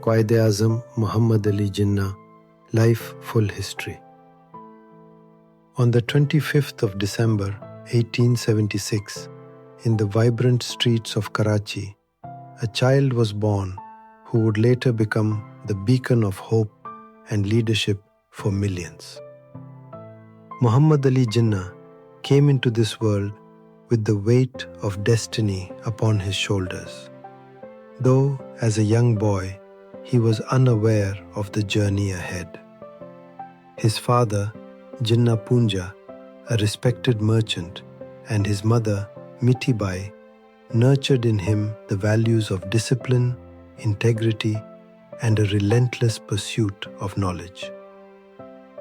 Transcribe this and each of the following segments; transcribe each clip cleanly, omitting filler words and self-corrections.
Quaid-e-Azam Muhammad Ali Jinnah, Life Full History. On the 25th of December 1876, in the vibrant streets of Karachi, a child was born who would later become the beacon of hope and leadership for millions. Muhammad Ali Jinnah came into this world with the weight of destiny upon his shoulders. Though, as a young boy, he was unaware of the journey ahead. His father, Jinnah Punja, a respected merchant, and his mother, Mitibai, nurtured in him the values of discipline, integrity, and a relentless pursuit of knowledge.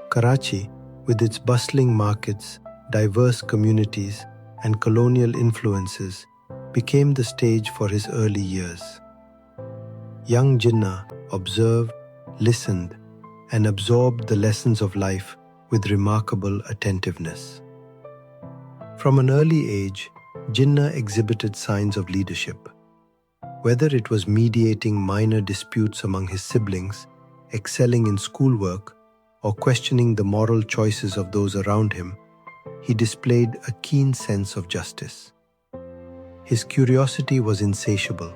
Karachi, with its bustling markets, diverse communities, and colonial influences, became the stage for his early years. Young Jinnah observed, listened, and absorbed the lessons of life with remarkable attentiveness. From an early age, Jinnah exhibited signs of leadership. Whether it was mediating minor disputes among his siblings, excelling in schoolwork, or questioning the moral choices of those around him, he displayed a keen sense of justice. His curiosity was insatiable.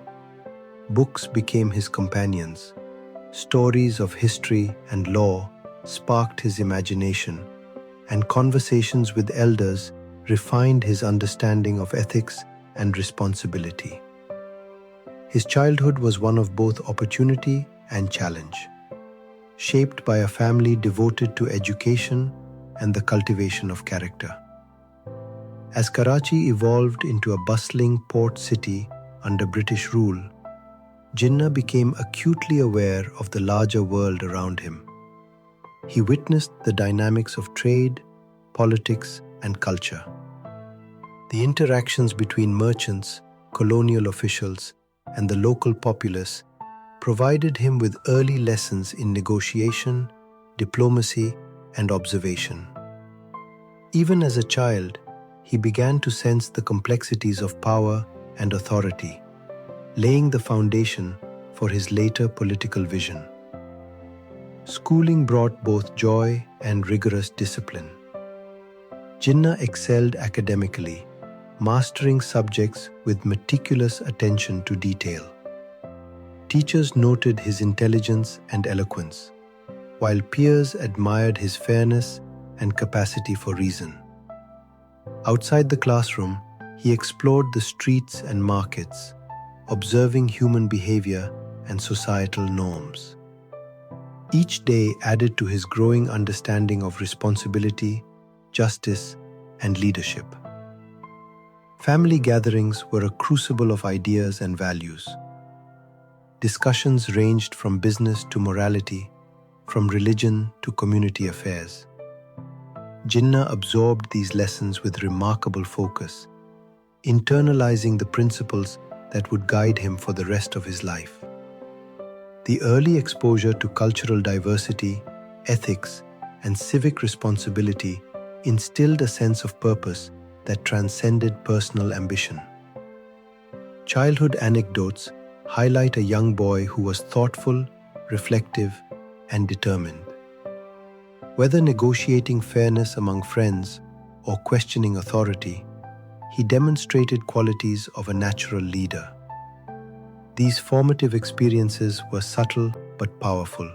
Books became his companions. Stories of history and law sparked his imagination, and conversations with elders refined his understanding of ethics and responsibility. His childhood was one of both opportunity and challenge, shaped by a family devoted to education and the cultivation of character. As Karachi evolved into a bustling port city under British rule, Jinnah became acutely aware of the larger world around him. He witnessed the dynamics of trade, politics, and culture. The interactions between merchants, colonial officials, and the local populace provided him with early lessons in negotiation, diplomacy, and observation. Even as a child, he began to sense the complexities of power and authority, laying the foundation for his later political vision. Schooling brought both joy and rigorous discipline. Jinnah excelled academically, mastering subjects with meticulous attention to detail. Teachers noted his intelligence and eloquence, while peers admired his fairness and capacity for reason. Outside the classroom, he explored the streets and markets, observing human behavior and societal norms. Each day added to his growing understanding of responsibility, justice, and leadership. Family gatherings were a crucible of ideas and values. Discussions ranged from business to morality, from religion to community affairs. Jinnah absorbed these lessons with remarkable focus, internalizing the principles that would guide him for the rest of his life. The early exposure to cultural diversity, ethics, and civic responsibility instilled a sense of purpose that transcended personal ambition. Childhood anecdotes highlight a young boy who was thoughtful, reflective, and determined. Whether negotiating fairness among friends or questioning authority, he demonstrated qualities of a natural leader. These formative experiences were subtle but powerful,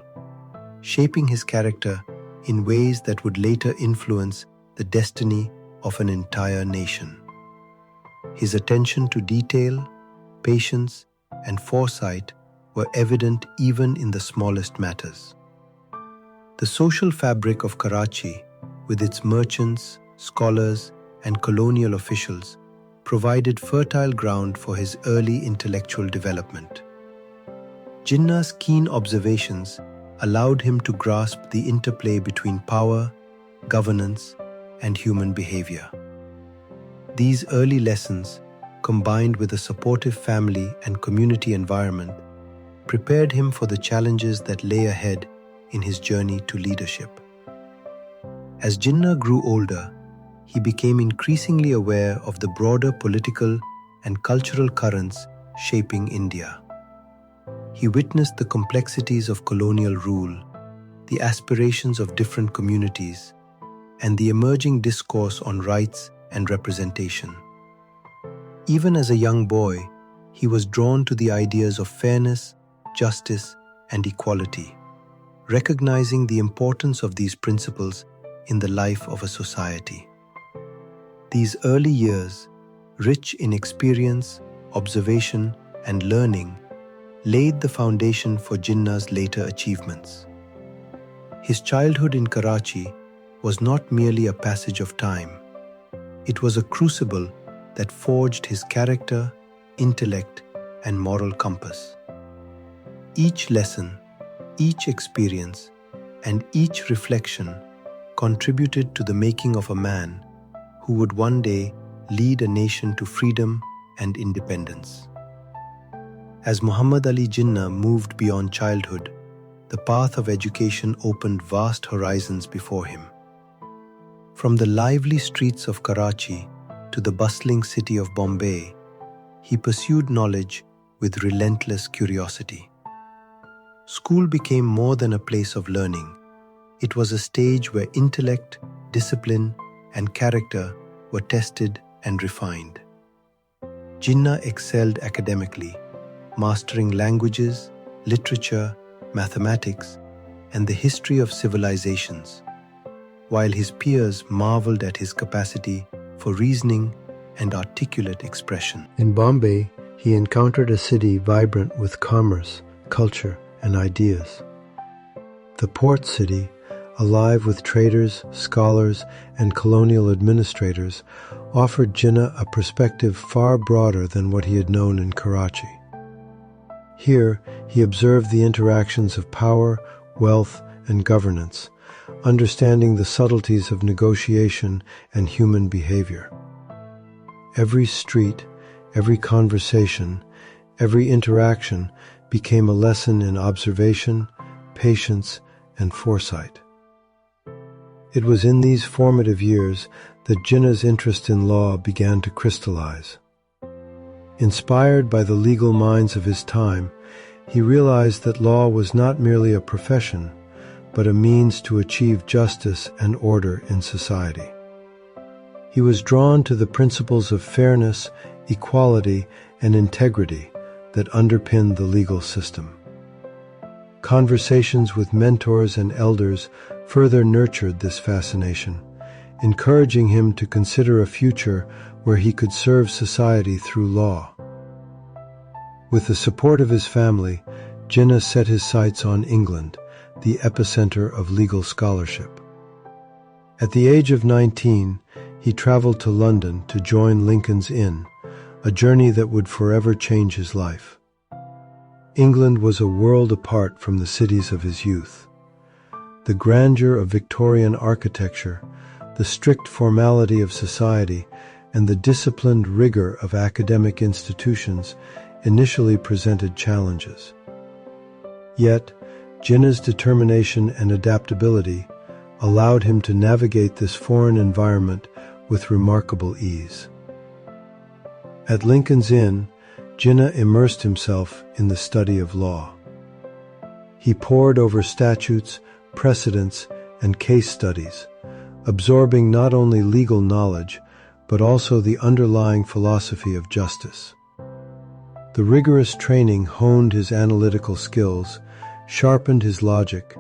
shaping his character in ways that would later influence the destiny of an entire nation. His attention to detail, patience, and foresight were evident even in the smallest matters. The social fabric of Karachi, with its merchants, scholars, and colonial officials, provided fertile ground for his early intellectual development. Jinnah's keen observations allowed him to grasp the interplay between power, governance, and human behavior. These early lessons, combined with a supportive family and community environment, prepared him for the challenges that lay ahead in his journey to leadership. As Jinnah grew older, he became increasingly aware of the broader political and cultural currents shaping India. he witnessed the complexities of colonial rule, the aspirations of different communities, and the emerging discourse on rights and representation. Even as a young boy, he was drawn to the ideas of fairness, justice, and equality, recognizing the importance of these principles in the life of a society. These early years, rich in experience, observation, and learning, laid the foundation for Jinnah's later achievements. His childhood in Karachi was not merely a passage of time. It was a crucible that forged his character, intellect, and moral compass. Each lesson, each experience, and each reflection contributed to the making of a man who would one day lead a nation to freedom and independence. As Muhammad Ali Jinnah moved beyond childhood, the path of education opened vast horizons before him. From the lively streets of Karachi to the bustling city of Bombay, he pursued knowledge with relentless curiosity. School became more than a place of learning. It was a stage where intellect, discipline, and character were tested and refined. Jinnah excelled academically, mastering languages, literature, mathematics, and the history of civilizations, while his peers marveled at his capacity for reasoning and articulate expression. In Bombay, he encountered a city vibrant with commerce, culture, and ideas. The port city, alive with traders, scholars, and colonial administrators, offered Jinnah a perspective far broader than what he had known in Karachi. Here, he observed the interactions of power, wealth, and governance, understanding the subtleties of negotiation and human behavior. Every street, every conversation, every interaction became a lesson in observation, patience, and foresight. It was in these formative years that Jinnah's interest in law began to crystallize. Inspired by the legal minds of his time, he realized that law was not merely a profession, but a means to achieve justice and order in society. He was drawn to the principles of fairness, equality, and integrity that underpin the legal system. Conversations with mentors and elders further nurtured this fascination, encouraging him to consider a future where he could serve society through law. With the support of his family, Jinnah set his sights on England, the epicenter of legal scholarship. At the age of 19, he traveled to London to join Lincoln's Inn, a journey that would forever change his life. England was a world apart from the cities of his youth. The grandeur of Victorian architecture, the strict formality of society, and the disciplined rigor of academic institutions initially presented challenges. Yet, Jinnah's determination and adaptability allowed him to navigate this foreign environment with remarkable ease. At Lincoln's Inn, Jinnah immersed himself in the study of law. He pored over statutes, precedents, and case studies, absorbing not only legal knowledge, but also the underlying philosophy of justice. The rigorous training honed his analytical skills, sharpened his logic,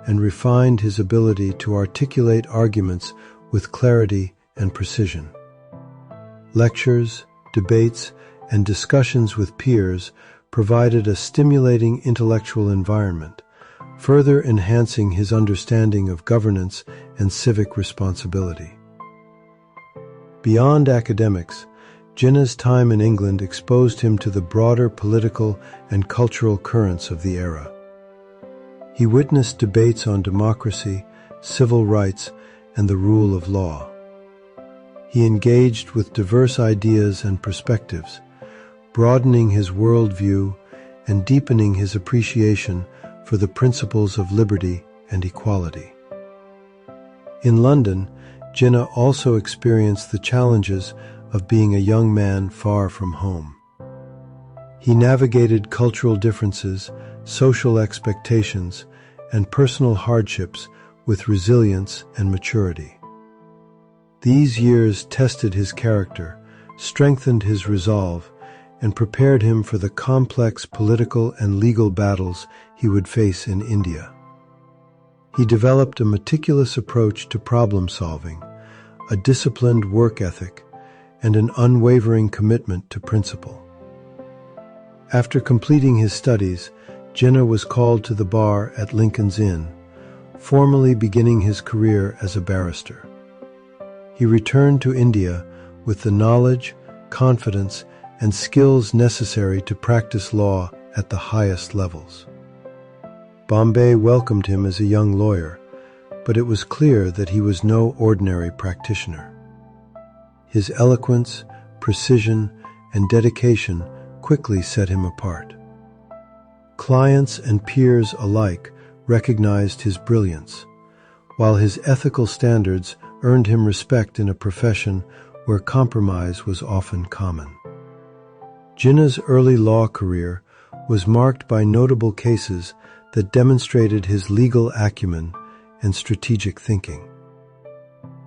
and refined his ability to articulate arguments with clarity and precision. Lectures, debates, and discussions with peers provided a stimulating intellectual environment, further enhancing his understanding of governance and civic responsibility. Beyond academics, Jinnah's time in England exposed him to the broader political and cultural currents of the era. He witnessed debates on democracy, civil rights, and the rule of law. He engaged with diverse ideas and perspectives, broadening his worldview and deepening his appreciation for the principles of liberty and equality. In London, Jinnah also experienced the challenges of being a young man far from home. He navigated cultural differences, social expectations, and personal hardships with resilience and maturity. These years tested his character, strengthened his resolve, and prepared him for the complex political and legal battles he would face in India. He developed a meticulous approach to problem solving, a disciplined work ethic, and an unwavering commitment to principle. After completing his studies, Jinnah was called to the bar at Lincoln's Inn, formally beginning his career as a barrister. He returned to India with the knowledge, confidence, and skills necessary to practice law at the highest levels. Bombay welcomed him as a young lawyer, but it was clear that he was no ordinary practitioner. His eloquence, precision, and dedication quickly set him apart. Clients and peers alike recognized his brilliance, while his ethical standards earned him respect in a profession where compromise was often common. Jinnah's early law career was marked by notable cases that demonstrated his legal acumen and strategic thinking.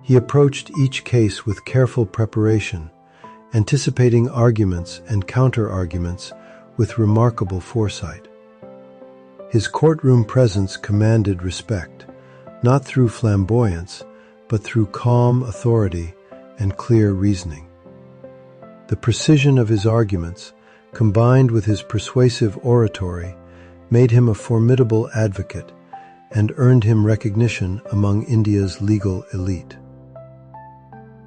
He approached each case with careful preparation, anticipating arguments and counter-arguments with remarkable foresight. His courtroom presence commanded respect, not through flamboyance, but through calm authority and clear reasoning. The precision of his arguments, combined with his persuasive oratory, made him a formidable advocate and earned him recognition among India's legal elite.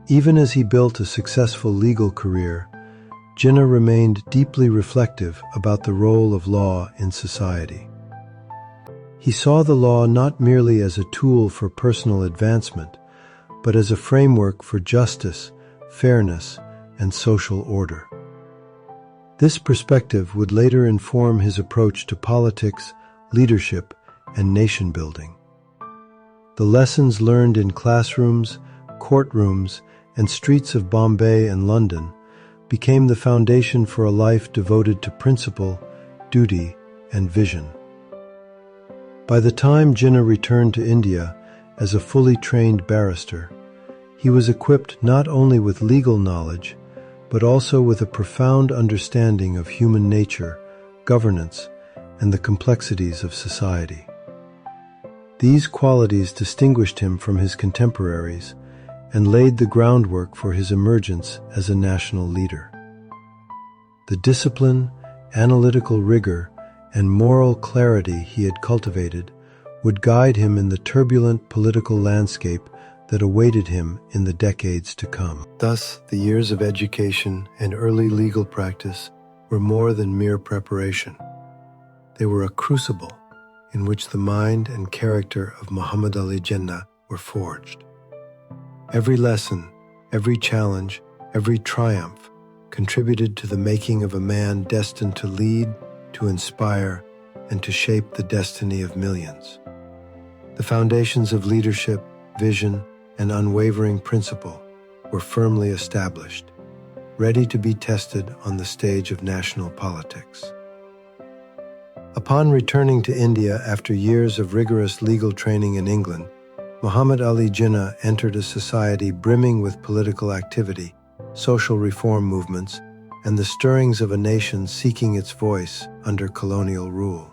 Even as he built a successful legal career, Jinnah remained deeply reflective about the role of law in society. He saw the law not merely as a tool for personal advancement, but as a framework for justice, fairness, and social order. This perspective would later inform his approach to politics, leadership, and nation building. The lessons learned in classrooms, courtrooms, and streets of Bombay and London became the foundation for a life devoted to principle, duty, and vision. By the time Jinnah returned to India as a fully trained barrister, he was equipped not only with legal knowledge, but also with a profound understanding of human nature, governance, and the complexities of society. These qualities distinguished him from his contemporaries and laid the groundwork for his emergence as a national leader. The discipline, analytical rigor, and moral clarity he had cultivated would guide him in the turbulent political landscape that awaited him in the decades to come. Thus, the years of education and early legal practice were more than mere preparation. They were a crucible in which the mind and character of Muhammad Ali Jinnah were forged. Every lesson, every challenge, every triumph contributed to the making of a man destined to lead, to inspire, and to shape the destiny of millions. The foundations of leadership, vision, and unwavering principle were firmly established, ready to be tested on the stage of national politics. Upon returning to India after years of rigorous legal training in England, Muhammad Ali Jinnah entered a society brimming with political activity, social reform movements, and the stirrings of a nation seeking its voice under colonial rule.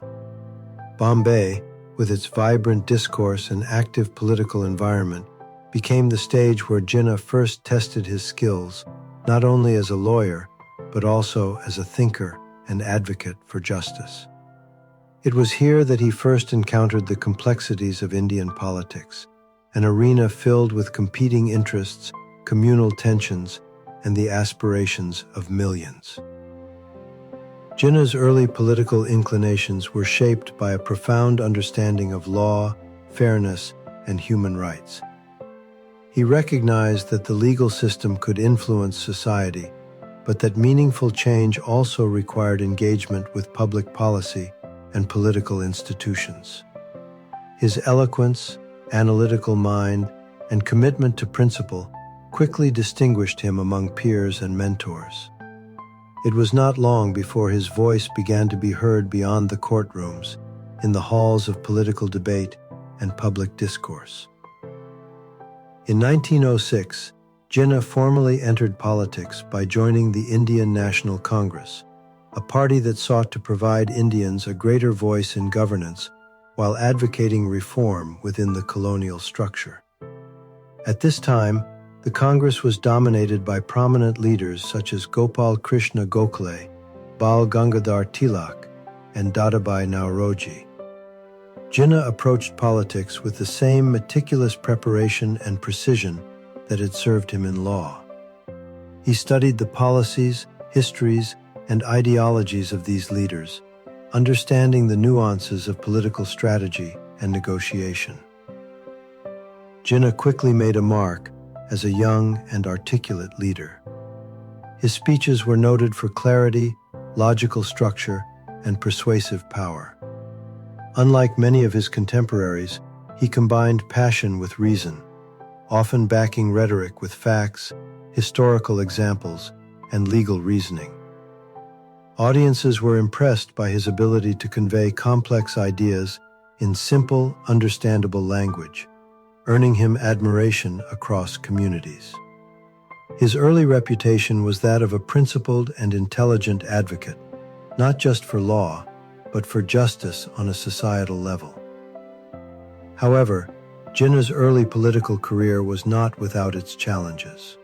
Bombay, with its vibrant discourse and active political environment, became the stage where Jinnah first tested his skills, not only as a lawyer, but also as a thinker and advocate for justice. It was here that he first encountered the complexities of Indian politics, an arena filled with competing interests, communal tensions, and the aspirations of millions. Jinnah's early political inclinations were shaped by a profound understanding of law, fairness, and human rights. He recognized that the legal system could influence society, but that meaningful change also required engagement with public policy and political institutions. His eloquence, analytical mind, and commitment to principle quickly distinguished him among peers and mentors. It was not long before his voice began to be heard beyond the courtrooms, in the halls of political debate and public discourse. In 1906, Jinnah formally entered politics by joining the Indian National Congress, a party that sought to provide Indians a greater voice in governance while advocating reform within the colonial structure. At this time, the Congress was dominated by prominent leaders such as Gopal Krishna Gokhale, Bal Gangadhar Tilak, and Dadabhai Naoroji. Jinnah approached politics with the same meticulous preparation and precision that had served him in law. He studied the policies, histories, and ideologies of these leaders, understanding the nuances of political strategy and negotiation. Jinnah quickly made a mark as a young and articulate leader. His speeches were noted for clarity, logical structure, and persuasive power. Unlike many of his contemporaries, he combined passion with reason, often backing rhetoric with facts, historical examples, and legal reasoning. Audiences were impressed by his ability to convey complex ideas in simple, understandable language, earning him admiration across communities. His early reputation was that of a principled and intelligent advocate, not just for law, but for justice on a societal level. However, Jinnah's early political career was not without its challenges.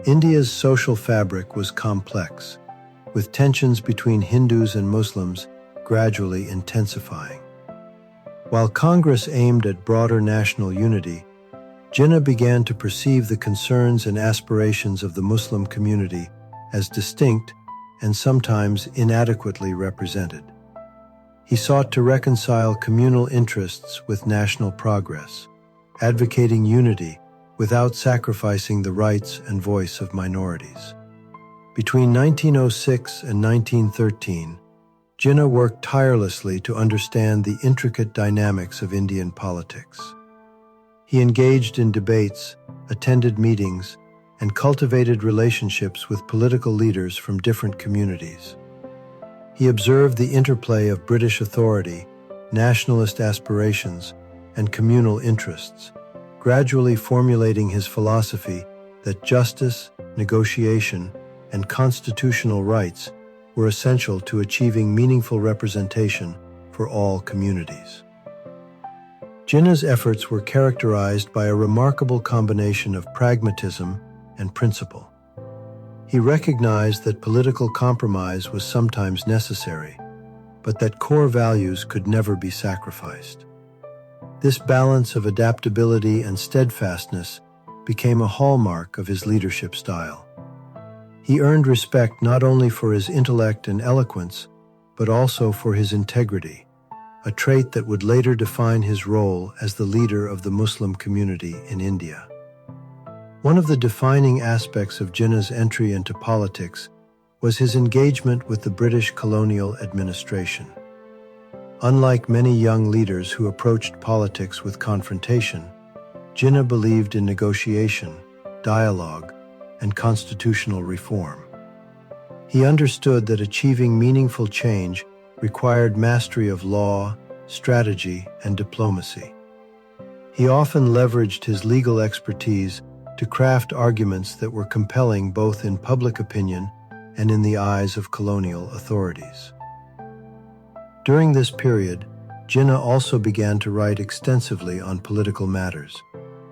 India's social fabric was complex, with tensions between Hindus and Muslims gradually intensifying. While Congress aimed at broader national unity, Jinnah began to perceive the concerns and aspirations of the Muslim community as distinct and sometimes inadequately represented. He sought to reconcile communal interests with national progress, advocating unity without sacrificing the rights and voice of minorities. Between 1906 and 1913, Jinnah worked tirelessly to understand the intricate dynamics of Indian politics. He engaged in debates, attended meetings, and cultivated relationships with political leaders from different communities. He observed the interplay of British authority, nationalist aspirations, and communal interests, gradually formulating his philosophy that justice, negotiation, and constitutional rights were essential to achieving meaningful representation for all communities. Jinnah's efforts were characterized by a remarkable combination of pragmatism and principle. He recognized that political compromise was sometimes necessary, but that core values could never be sacrificed. This balance of adaptability and steadfastness became a hallmark of his leadership style. He earned respect not only for his intellect and eloquence, but also for his integrity, a trait that would later define his role as the leader of the Muslim community in India. One of the defining aspects of Jinnah's entry into politics was his engagement with the British colonial administration. Unlike many young leaders who approached politics with confrontation, Jinnah believed in negotiation, dialogue, and constitutional reform. He understood that achieving meaningful change required mastery of law, strategy, and diplomacy. He often leveraged his legal expertise to craft arguments that were compelling both in public opinion and in the eyes of colonial authorities. During this period, Jinnah also began to write extensively on political matters,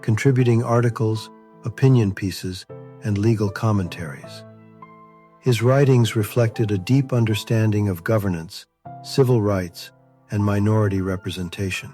contributing articles, opinion pieces, and legal commentaries. His writings reflected a deep understanding of governance, civil rights, and minority representation.